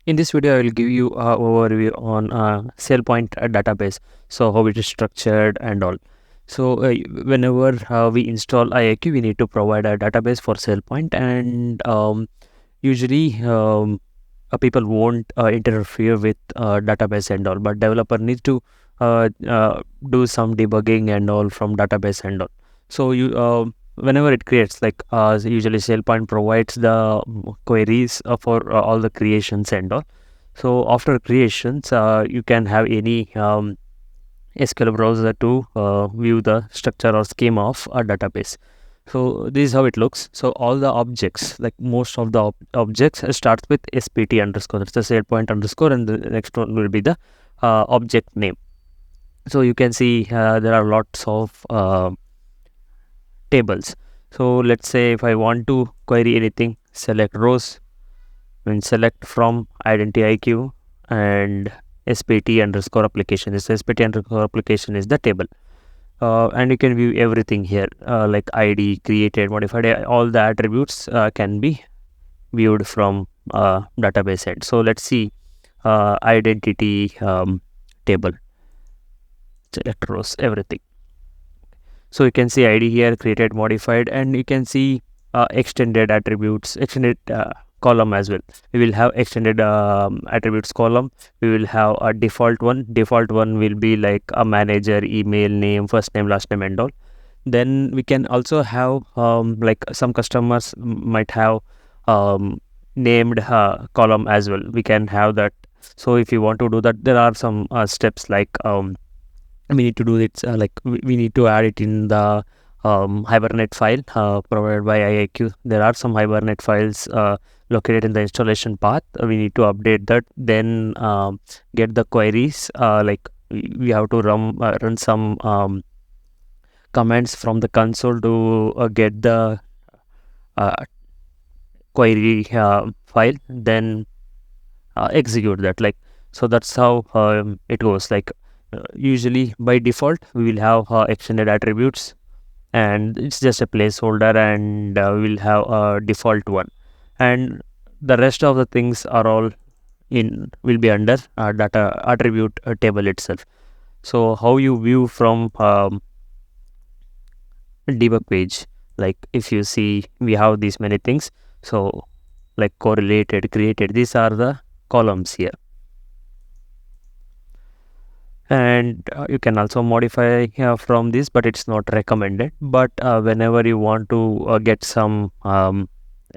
In this video, I will give you an overview on SailPoint database, so how it is structured and all. So whenever we install IIQ, we need to provide a database for SailPoint, and usually people won't interfere with database and all, but developer needs to do some debugging and all from database and all. So you whenever it creates, like usually SailPoint provides the queries for all the creations and all. So after creations, you can have any SQL browser to view the structure or schema of a database. So this is how it looks. So all the objects, like most of the objects, starts with SPT underscore. That's the SailPoint underscore, and the next one will be the object name. So you can see there are lots of tables. So let's say if I want to query anything, select rows, and select from IdentityIQ and SPT underscore application. This SPT underscore application is the table. And you can view everything here, like ID, created, modified, all the attributes can be viewed from database end. So let's see identity table, select rows, everything. So you can see ID here, created, modified, and you can see extended attributes, extended column as well. We will have extended attributes column. We will have a default one. Default one will be like a manager, email, name, first name, last name, and all. Then we can also have like some customers might have named column as well. We can have that. So if you want to do that, there are some steps like we need to do it like we need to add it in the Hibernate file provided by IIQ. There are some Hibernate files located in the installation path. We need to update that, then get the queries, like we have to run some commands from the console to get the query file, then execute that. Like, so that's how it goes. Like usually by default we will have extended attributes, and it's just a placeholder, and we will have a default one, and the rest of the things are all will be under data attribute table itself. So how you view from debug page, like if you see we have these many things, so like correlated, created, these are the columns here. And you can also modify from this, but it's not recommended. But whenever you want to get some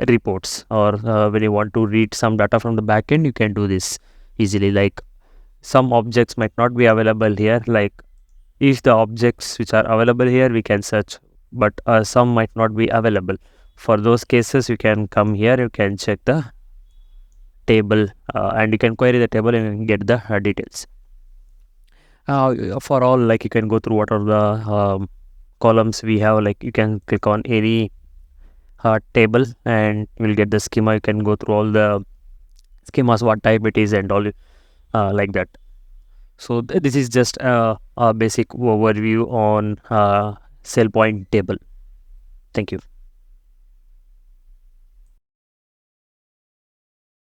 reports, or when you want to read some data from the backend, you can do this easily. Like some objects might not be available here, like if the objects which are available here we can search, but some might not be available. For those cases, you can come here, you can check the table, and you can query the table and get the details. For all, like you can go through what are the columns we have. Like you can click on any table and you'll get the schema. You can go through all the schemas, what type it is, and all like that. So this is just a basic overview on SailPoint table. Thank you.